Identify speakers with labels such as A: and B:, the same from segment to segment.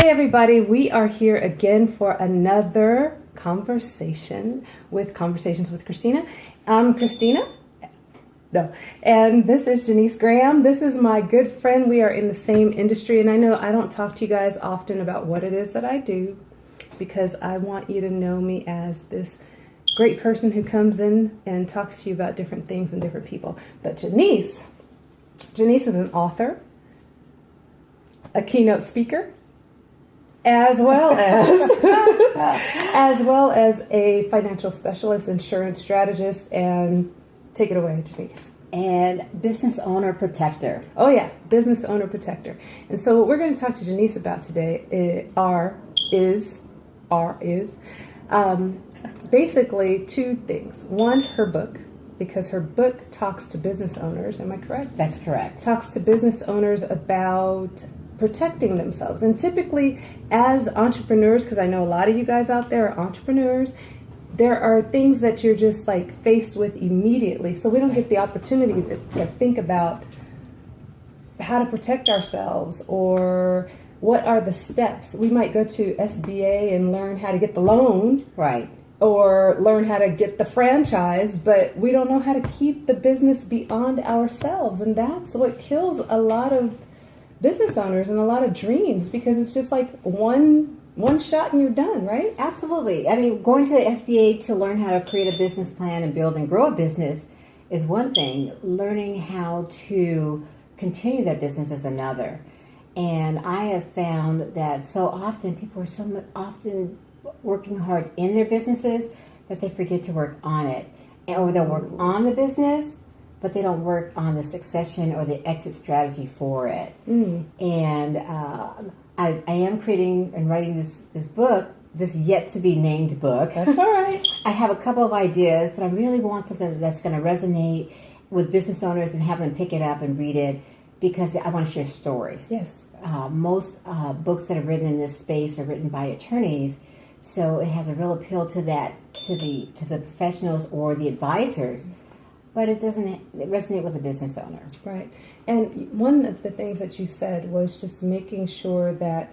A: Hey everybody, we are here again for another conversation with Conversations with Christyna. I'm Christyna. No. And this is Janise Graham. This is my good friend. We are in the same industry, and I know I don't talk to you guys often about what it is that I do because I want you to know me as this great person who comes in and talks to you about different things and different people. But Janise is an author, a keynote speaker, as well as a financial specialist, insurance strategist, and take it away, Janise.
B: And business owner protector.
A: Oh yeah, business owner protector. And so what we're going to talk to Janise about today is basically two things. One, her book, because her book talks to business owners. Am I correct?
B: That's correct.
A: Talks to business owners about protecting themselves. And typically as entrepreneurs, because I know a lot of you guys out there are entrepreneurs, there are things that you're just like faced with immediately. So we don't get the opportunity to think about how to protect ourselves or what are the steps. We might go to SBA and learn how to get the loan.
B: Right.
A: Or learn how to get the franchise, but we don't know how to keep the business beyond ourselves. And that's what kills a lot of business owners and a lot of dreams, because it's just like one shot and you're done, right?
B: Absolutely. I mean, going to the SBA to learn how to create a business plan and build and grow a business is one thing. Learning how to continue that business is another. And I have found that so often people are so often working hard in their businesses that they forget to work on it. Or they'll work on the business, but they don't work on the succession or the exit strategy for it. And I am creating and writing this book, this yet to be named book.
A: That's all right.
B: I have a couple of ideas, but I really want something that's going to resonate with business owners and have them pick it up and read it, because I want to share stories.
A: Yes.
B: Most books that are written in this space are written by attorneys, so it has a real appeal to that, to the professionals or the advisors, but it doesn't resonate with a business owner.
A: Right. And one of the things that you said was just making sure that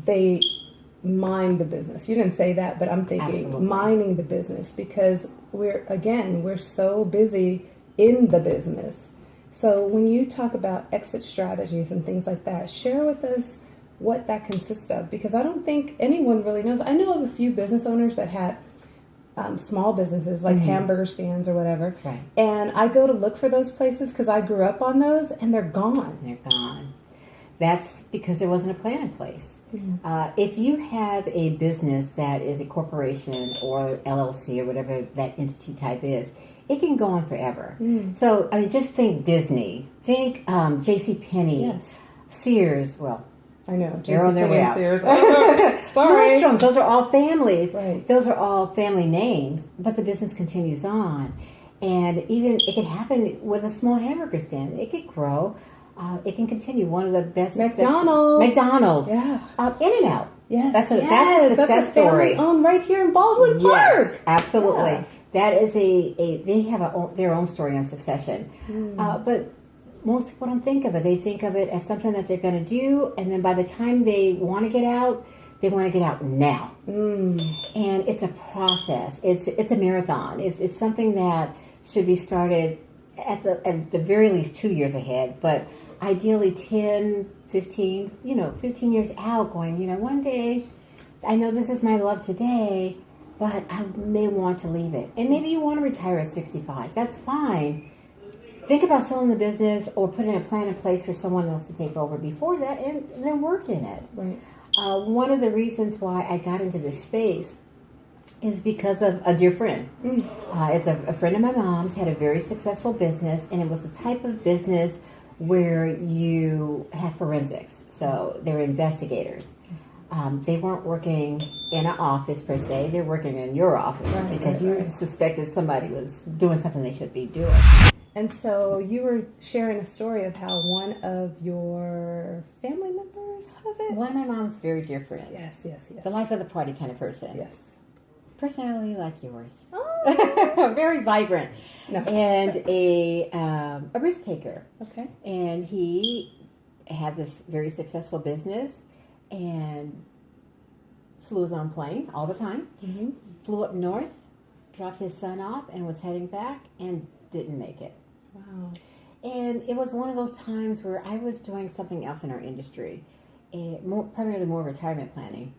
A: they mind the business. You didn't say that, but I'm thinking
B: Absolutely.
A: Minding the business, because we're so busy in the business. So when you talk about exit strategies and things like that, share with us what that consists of, because I don't think anyone really knows. I know of a few business owners that had small businesses like hamburger stands or whatever.
B: Right.
A: And I go to look for those places because I grew up on those, and they're gone.
B: They're gone. That's because there wasn't a plan in place. If you have a business that is a corporation or LLC or whatever that entity type is, it can go on forever. So, I mean, just think Disney. Think JCPenney.
A: Yes.
B: Sears. Well,
A: I know.
B: they're on their way out.
A: Sears. Oh, sorry.
B: Nordstrom's, those are all families.
A: Right.
B: Those are all family names, but the business continues on. And even it could happen with a small hamburger stand. It could grow. It can continue. One of the best
A: McDonald's.
B: Yeah. In-N-Out.
A: Yes.
B: That's a success story.
A: Owned right here in Baldwin Park.
B: Yes, absolutely.
A: Yeah.
B: That is they have their own story on succession. But most people don't think of it. They think of it as something that they're going to do, and then by the time they want to get out, they want to get out now. And it's a process. It's a marathon. It's something that should be started at the very least 2 years ahead, but ideally 10, 15 years out, going, one day, I know this is my love today, but I may want to leave it. And maybe you want to retire at 65. That's fine. Think about selling the business or putting a plan in place for someone else to take over before that, and then work in it.
A: Right.
B: One of the reasons why I got into this space is because of a dear friend. It's a friend of my mom's, had a very successful business, and it was the type of business where you have forensics. So they were investigators. They weren't working in an office per se. They're working in your office because you suspected somebody was doing something they should be doing.
A: And so you were sharing a story of how one of your family members, was it?
B: One of my mom's very dear friends.
A: Yes.
B: The life of the party kind of person.
A: Yes.
B: Personality like yours.
A: Oh.
B: Very vibrant.
A: No.
B: And a risk taker.
A: Okay.
B: And he had this very successful business, and flew his own plane all the time.
A: Mm-hmm.
B: Flew up north, dropped his son off, and was heading back and didn't make it.
A: Wow.
B: And it was one of those times where I was doing something else in our industry, primarily more retirement planning.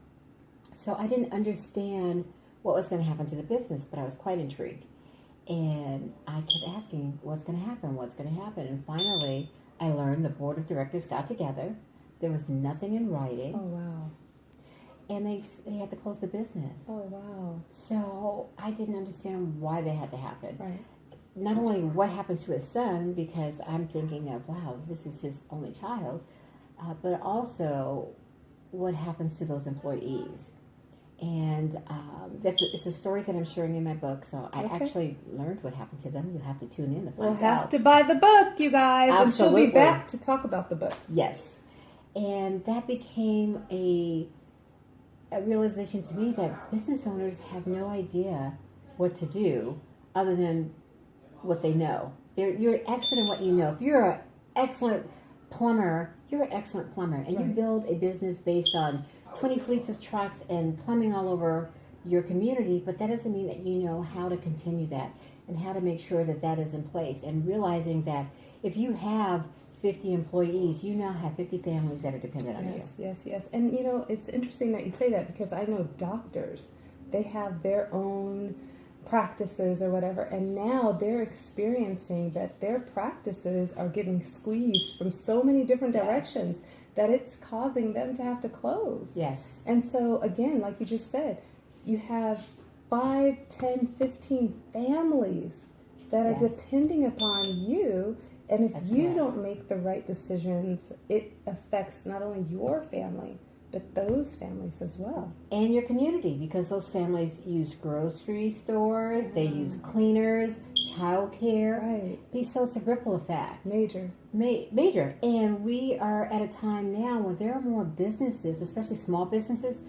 B: So I didn't understand what was going to happen to the business, but I was quite intrigued. And I kept asking, what's going to happen? What's going to happen? And finally, I learned the board of directors got together. There was nothing in writing.
A: Oh, wow.
B: And they had to close the business.
A: Oh, wow.
B: So I didn't understand why they had to happen.
A: Right.
B: Not only what happens to his son, because I'm thinking of, wow, this is his only child, but also what happens to those employees. And it's a story that I'm sharing in my book. So I actually learned what happened to them. You'll have to tune in to find out.
A: We'll have to buy the book, you guys.
B: Absolutely.
A: And she'll be back to talk about the book.
B: Yes. And that became a realization to me that business owners have no idea what to do other than what they know. You're an expert in what you know. If you're an excellent plumber, you're an excellent plumber, and you build a business based on 20 fleets of trucks and plumbing all over your community, but that doesn't mean that you know how to continue that and how to make sure that that is in place, and realizing that if you have 50 employees, you now have 50 families that are dependent on you.
A: Yes. And you know, it's interesting that you say that, because I know doctors, they have their own practices or whatever, and now they're experiencing that their practices are getting squeezed from so many different directions that it's causing them to have to close.
B: Yes.
A: And so again, like you just said, you have 5, 10, 15 families that are depending upon you, and if you don't make the right decisions, it affects not only your family, but those families as well.
B: And your community, because those families use grocery stores, they use cleaners, childcare.
A: Right.
B: So it's a ripple effect.
A: Major.
B: Major. And we are at a time now where there are more businesses, especially small businesses,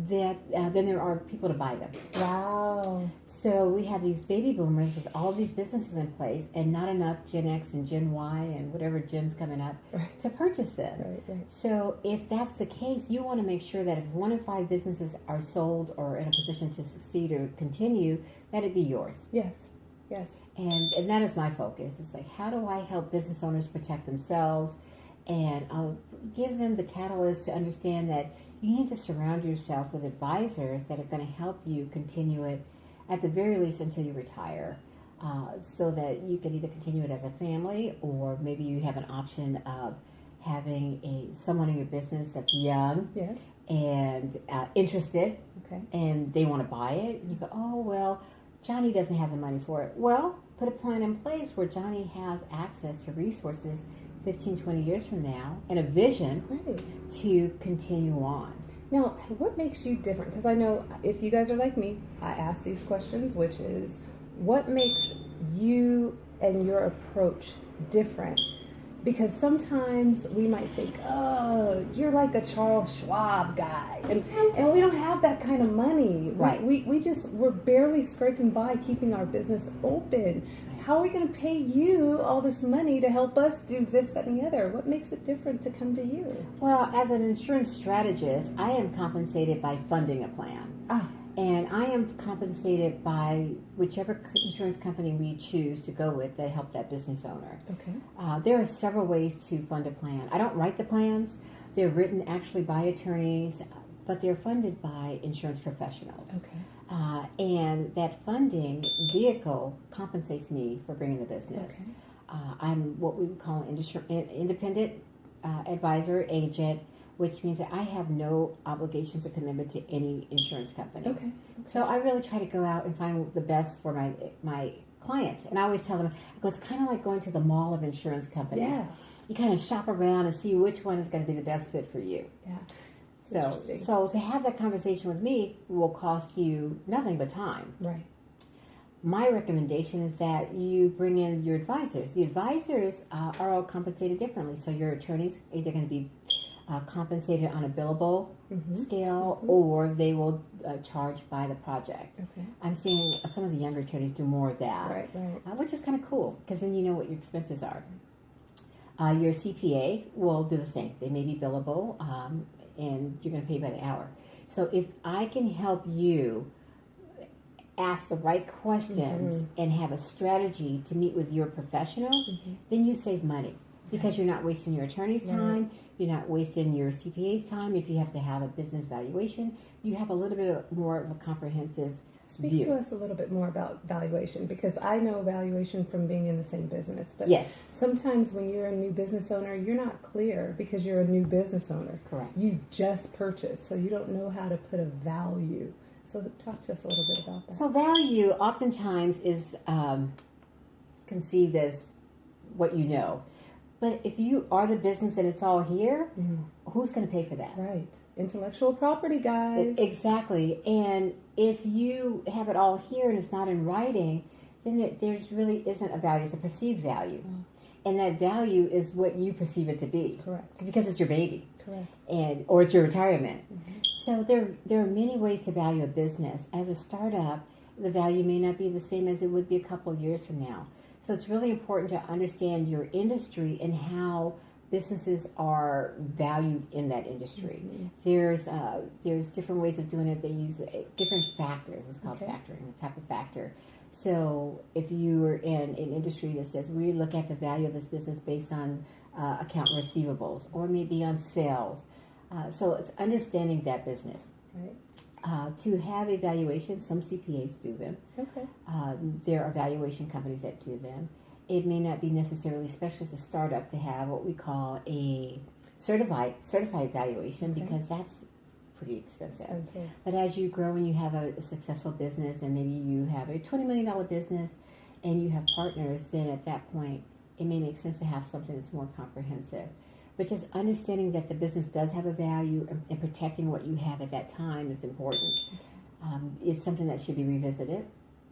B: that than there are people to buy them.
A: Wow.
B: So we have these baby boomers with all these businesses in place, and not enough Gen X and Gen Y and whatever Gen's coming up to purchase them.
A: Right.
B: So if that's the case, you want to make sure that if 1 in 5 businesses are sold or in a position to succeed or continue, that it be yours.
A: Yes.
B: And that is my focus. It's like, how do I help business owners protect themselves? And I'll give them the catalyst to understand that you need to surround yourself with advisors that are going to help you continue it at the very least until you retire, so that you can either continue it as a family, or maybe you have an option of having someone in your business that's young and interested, and they want to buy it. And you go, oh, well, Johnny doesn't have the money for it. Well, put a plan in place where Johnny has access to resources 15, 20 years from now, and a vision to continue on.
A: Now, what makes you different? Because I know if you guys are like me, I ask these questions, which is, what makes you and your approach different? Because sometimes we might think, oh, you're like a Charles Schwab guy. And we don't have that kind of money.
B: Right.
A: We're barely scraping by keeping our business open. How are we going to pay you all this money to help us do this, that, and the other? What makes it different to come to you?
B: Well, as an insurance strategist, I am compensated by funding a plan. And I am compensated by whichever insurance company we choose to go with to help that business owner.
A: Okay.
B: There are several ways to fund a plan. I don't write the plans. They're written actually by attorneys, but they're funded by insurance professionals.
A: Okay.
B: And that funding vehicle compensates me for bringing the business.
A: Okay.
B: I'm what we would call an independent advisor agent, which means that I have no obligations or commitment to any insurance company.
A: Okay.
B: So I really try to go out and find the best for my clients. And I always tell them, it's kind of like going to the mall of insurance companies.
A: Yeah.
B: You kind of shop around and see which one is going to be the best fit for you.
A: Yeah.
B: So to have that conversation with me will cost you nothing but time.
A: Right.
B: My recommendation is that you bring in your advisors. The advisors are all compensated differently. So your attorneys either going to be compensated on a billable scale, or they will charge by the project.
A: Okay.
B: I'm seeing some of the younger attorneys do more of that,
A: Right.
B: Which is kind of cool, because then you know what your expenses are. Your CPA will do the same. They may be billable. and you're going to pay by the hour. So if I can help you ask the right questions and have a strategy to meet with your professionals, then you save money because you're not wasting your attorney's time, you're not wasting your CPA's time. If you have to have a business valuation, you have a little bit more of a comprehensive
A: Speak
B: view.
A: to us a little bit more about valuation, because I know valuation from being in the same business. But
B: Yes.
A: sometimes when you're a new business owner, you're not clear because you're a new business owner.
B: Correct.
A: You just purchased, so you don't know how to put a value. So talk to us a little bit about that.
B: So value oftentimes is conceived as what you know. But if you are the business and it's all here, who's going to pay for that?
A: Right. Intellectual property, guys.
B: Exactly. And if you have it all here and it's not in writing, then there's really isn't a value. It's a perceived value. And that value is what you perceive it to be.
A: Correct.
B: Because it's your baby.
A: Correct.
B: Or it's your retirement. So there are many ways to value a business. As a startup, the value may not be the same as it would be a couple of years from now. So it's really important to understand your industry and how businesses are valued in that industry. There's different ways of doing it. They use different factors. It's called factoring, a type of factor. So if you're in an industry that says we look at the value of this business based on account receivables or maybe on sales. So it's understanding that business.
A: Right.
B: To have a valuation, some CPAs do them.
A: Okay.
B: There are valuation companies that do them. It may not be necessarily, especially as a startup, to have what we call a certified valuation because that's pretty expensive. But as you grow and you have a successful business and maybe you have a $20 million business and you have partners, then at that point it may make sense to have something that's more comprehensive. But just understanding that the business does have a value and protecting what you have at that time is important. It's something that should be revisited.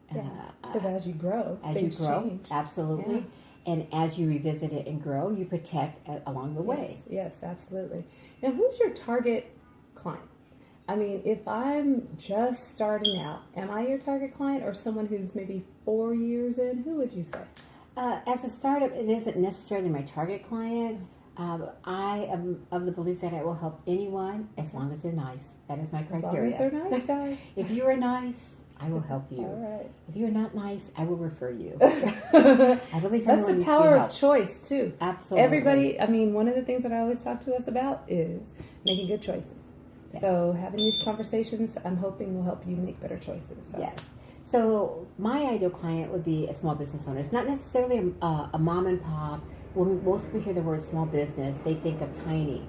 A: Because as you grow, things change.
B: Absolutely. Yeah. And as you revisit it and grow, you protect along the way.
A: Yes, absolutely. Now, who's your target client? I mean, if I'm just starting out, am I your target client or someone who's maybe 4 years in? Who would you say?
B: As a startup, it isn't necessarily my target client. I am of the belief that I will help anyone as long as they're nice. That is my criteria.
A: As long as they're nice, guys.
B: If you are nice, I will help you.
A: All right.
B: If you're not nice, I will refer you. I believe
A: that's the power of choice, too.
B: Absolutely.
A: Everybody, I mean, one of the things that I always talk to us about is making good choices. Yes. So having these conversations, I'm hoping will help you make better choices. So.
B: Yes. So my ideal client would be a small business owner. It's not necessarily a mom and pop. When most people hear the word small business, they think of tiny.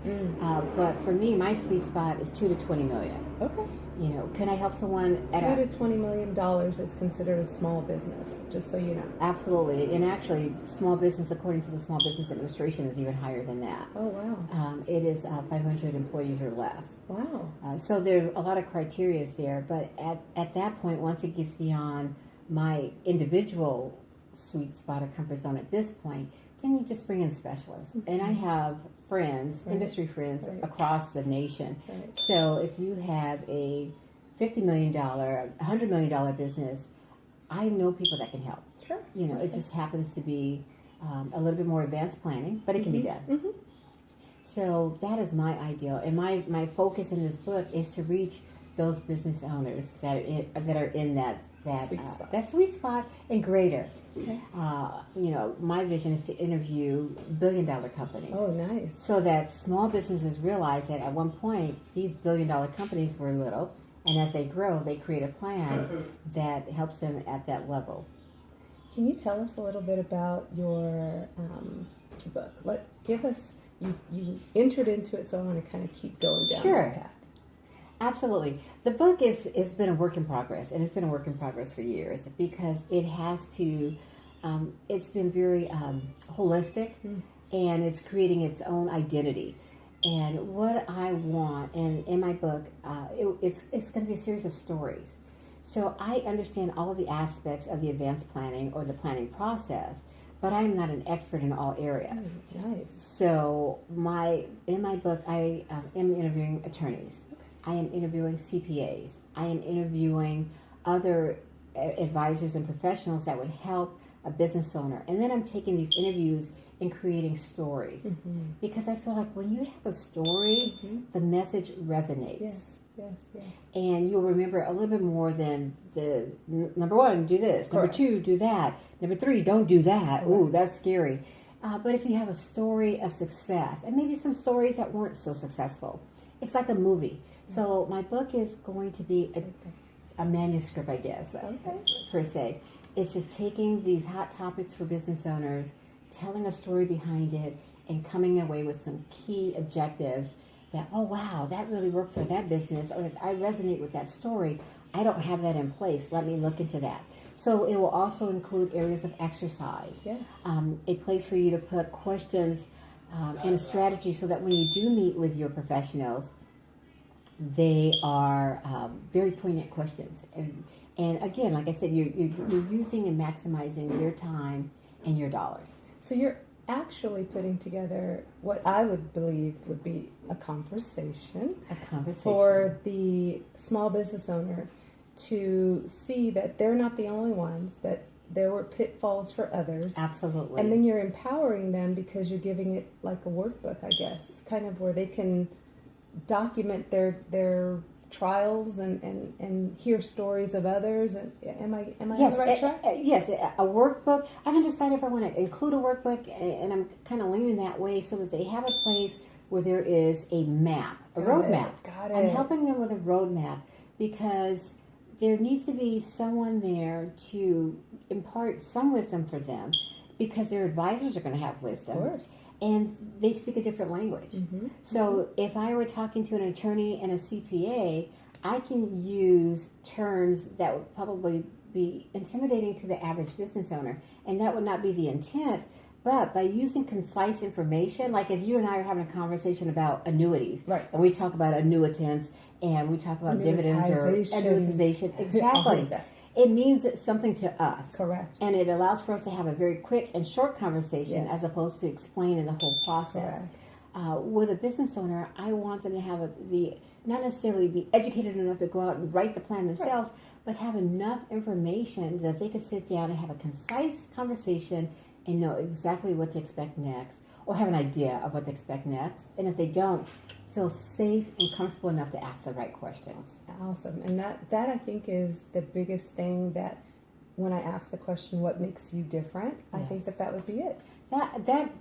B: But for me, my sweet spot is $2 to $20 million.
A: Okay.
B: You know, can I help someone at
A: $2 to $20 million is considered a small business, just so you know.
B: Absolutely. And actually, small business, according to the Small Business Administration, is even higher than that.
A: Oh, wow.
B: It is 500 employees or less.
A: Wow.
B: So there's a lot of criteria there. But at that point, once it gets beyond my individual sweet spot or comfort zone at this point, then you just bring in specialists. And I have friends, industry friends, across the nation.
A: Right.
B: So if you have a $50 million, $100 million business, I know people that can help.
A: Sure.
B: You know, it just happens to be a little bit more advanced planning, but it can be done. So that is my ideal. And my focus in this book is to reach those business owners that are in that sweet spot and greater. Okay. You know, my vision is to interview billion-dollar companies.
A: Oh, nice.
B: So that small businesses realize that at one point these billion-dollar companies were little, and as they grow, they create a plan that helps them at that level.
A: Can you tell us a little bit about your book? Give us. You entered into it, so I want to kind of keep going down that path.
B: Absolutely. The book has been a work in progress, and it's been a work in progress for years because it has to, it's been very holistic, and it's creating its own identity. And what I want, and in my book, it's going to be a series of stories. So I understand all of the aspects of the advanced planning or the planning process, but I'm not an expert in all areas.
A: Nice.
B: So in my book, I am interviewing attorneys. I am interviewing CPAs. I am interviewing other advisors and professionals that would help a business owner. And then I'm taking these interviews in creating stories. Because I feel like when you have a story, the message resonates.
A: Yes, yes, yes.
B: And you'll remember a little bit more than the number one, do this. Number two, do that. Number three, don't do that. Ooh, that's scary. But if you have a story of success, and maybe some stories that weren't so successful, it's like a movie. So my book is going to be a manuscript, I guess, per se. It's just taking these hot topics for business owners, telling a story behind it, and coming away with some key objectives that, oh, wow, that really worked for that business, or I resonate with that story. I don't have that in place. Let me look into that. So it will also include areas of exercise, a place for you to put questions and a strategy so that when you do meet with your professionals, they are very poignant questions. And again, like I said, you're using and maximizing your time and your dollars.
A: So you're actually putting together what I would believe would be a conversation. For the small business owner to see that they're not the only ones, that there were pitfalls for others.
B: Absolutely.
A: And then you're empowering them because you're giving it like a workbook, I guess, kind of where they can document their trials and hear stories of others. And am I on the right track?
B: Yes, a workbook. I haven't decided if I want to include a workbook, and I'm kind of leaning that way so that they have a place where there is a map, a roadmap.
A: Got it.
B: I'm helping them with a roadmap because there needs to be someone there to impart some wisdom for them, because their advisors are going to have wisdom.
A: Of course.
B: And they speak a different language. So if I were talking to an attorney and a CPA, I can use terms that would probably be intimidating to the average business owner. And that would not be the intent. But by using concise information, like if you and I are having a conversation about annuities, and we talk about annuitants, and we talk about dividends or annuitization, exactly. It means something to us.
A: Correct.
B: And it allows for us to have a very quick and short conversation as opposed to explaining the whole process. With a business owner, I want them to have not necessarily be educated enough to go out and write the plan themselves, but have enough information that they could sit down and have a concise conversation and know exactly what to expect next, or have an idea of what to expect next. And if they don't, feel safe and comfortable enough to ask the right questions.
A: Awesome. And that I think is the biggest thing, that when I ask the question, what makes you different? I think that would be it.
B: That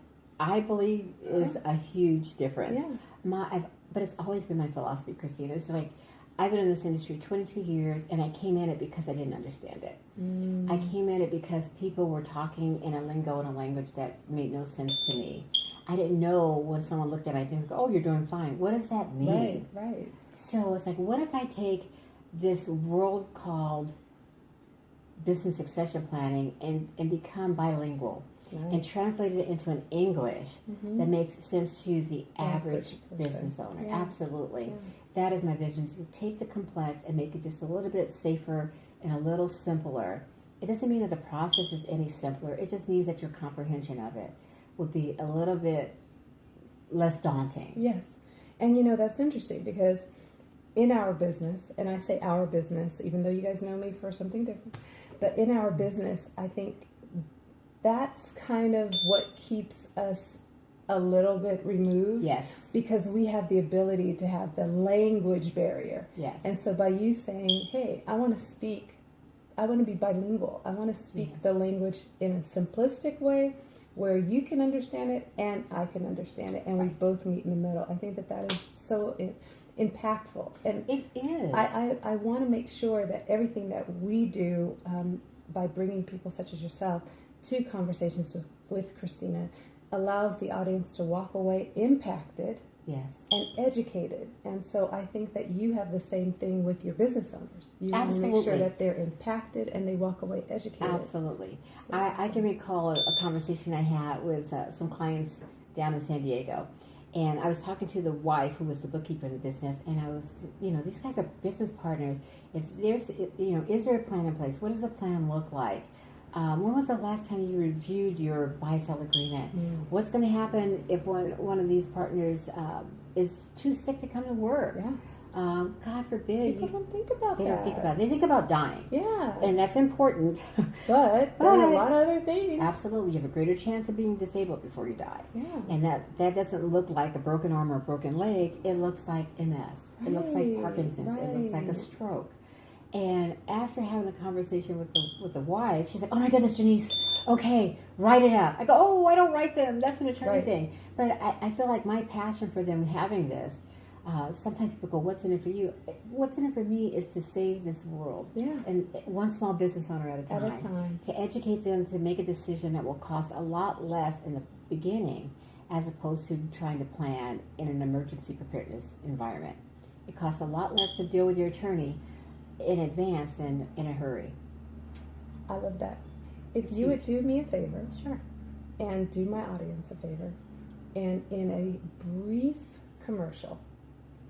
B: I believe is a huge difference. But it's always been my philosophy, Christyna. It's like, I've been in this industry 22 years, and I came in it because I didn't understand it. I came in it because people were talking in a lingo and a language that made no sense to me. I didn't know when someone looked at my things, go, oh, you're doing fine. What does that mean?
A: Right.
B: So it's like, what if I take this world called business succession planning and become bilingual and translate it into an English that makes sense to the average business owner? Absolutely. That is my vision, is to take the complex and make it just a little bit safer and a little simpler. It doesn't mean that the process is any simpler. It just means that your comprehension of it would be a little bit less daunting.
A: Yes. And that's interesting, because in our business, and I say our business, even though you guys know me for something different, but in our business, I think that's kind of what keeps us a little bit removed.
B: Yes.
A: Because we have the ability to have the language barrier.
B: Yes.
A: And so by you saying, hey, I want to be bilingual. I want to speak the language in a simplistic way where you can understand it and I can understand it, and we both meet in the middle. I think that is so impactful. And
B: it is.
A: I want to make sure that everything that we do by bringing people such as yourself to conversations with Christyna allows the audience to walk away impacted and educated. And so I think that you have the same thing with your business owners. You want to make sure that they're impacted and they walk away educated.
B: Absolutely. So, I can recall a conversation I had with some clients down in San Diego. And I was talking to the wife who was the bookkeeper of the business, and I was, these guys are business partners. Is there a plan in place? What does the plan look like? When was the last time you reviewed your buy-sell agreement? What's going to happen if one of these partners is too sick to come to work? God forbid.
A: People don't think about
B: They
A: that.
B: don't think about it. They think about dying.
A: Yeah.
B: And that's important.
A: But there's a lot of other things.
B: Absolutely. You have a greater chance of being disabled before you die.
A: Yeah.
B: And that doesn't look like a broken arm or a broken leg. It looks like MS. It looks like Parkinson's. It looks like a stroke. And after having the conversation with the wife, she's like, "Oh my goodness, Janise, okay, write it up." I go, "Oh, I don't write them. That's an attorney thing." But I feel like my passion for them having this, sometimes people go, "What's in it for you?" What's in it for me is to save this world.
A: Yeah.
B: And one small business owner at a time.
A: At a time.
B: To educate them to make a decision that will cost a lot less in the beginning as opposed to trying to plan in an emergency preparedness environment. It costs a lot less to deal with your attorney in advance than in a hurry.
A: I love that. If you would do me a favor.
B: Sure.
A: And do my audience a favor. And in a brief commercial,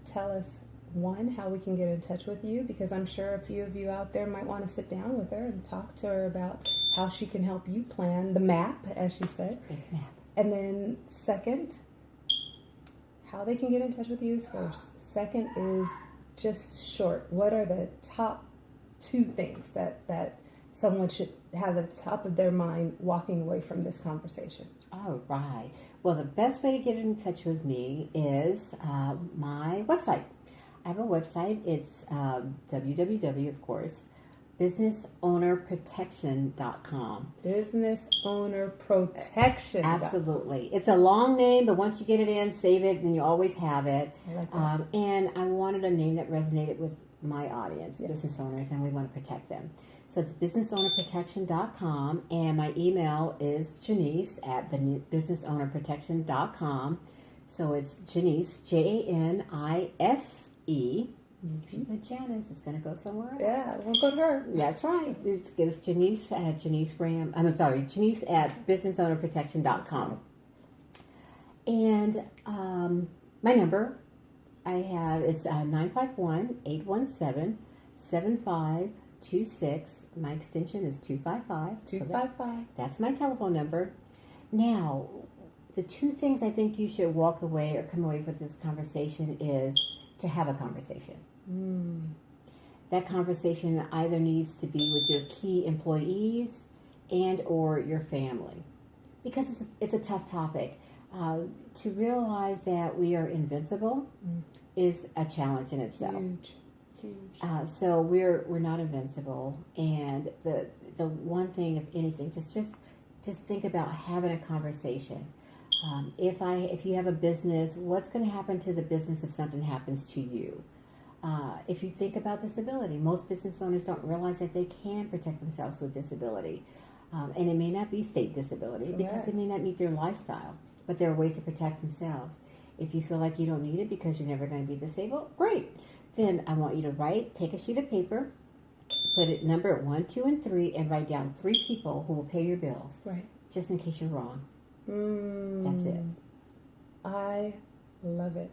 A: tell us, one, how we can get in touch with you, because I'm sure a few of you out there might want to sit down with her and talk to her about how she can help you plan the map, as she said.
B: Big map.
A: And then second, how they can get in touch with you is first. Second is just short. What are the top 2 things that someone should have at the top of their mind walking away from this conversation?
B: All right. Well, the best way to get in touch with me is my website. I have a website. It's www, of course, businessownerprotection.com.
A: Businessownerprotection.
B: Absolutely. It's a long name, but once you get it in, save it, and you always have it.
A: I like that.
B: And I wanted a name that resonated with my audience, business owners, and we want to protect them. So it's businessownerprotection.com, and my email is Janise at businessownerprotection.com. So it's Janise, Janise. If you put Janice, it's going to go somewhere else.
A: Yeah, we'll go to her.
B: That's right. It's Janise at Janise Graham. Janise at businessownerprotection.com. And my number, it's 951-817-7526. My extension is 255.
A: 255.
B: That's my telephone number. Now, the 2 things I think you should walk away or come away with this conversation is to have a conversation. That conversation either needs to be with your key employees and or your family, because it's a tough topic. To realize that we are invincible is a challenge in itself.
A: Huge.
B: So we're not invincible, and the one thing, if anything, just think about having a conversation. If you have a business, what's going to happen to the business if something happens to you? If you think about disability, most business owners don't realize that they can protect themselves with disability. And it may not be state disability because it may not meet their lifestyle, but there are ways to protect themselves. If you feel like you don't need it because you're never going to be disabled, great. Then I want you to take a sheet of paper, put it number 1, 2, and 3, and write down 3 people who will pay your bills.
A: Right.
B: Just in case you're wrong. That's it.
A: I love it.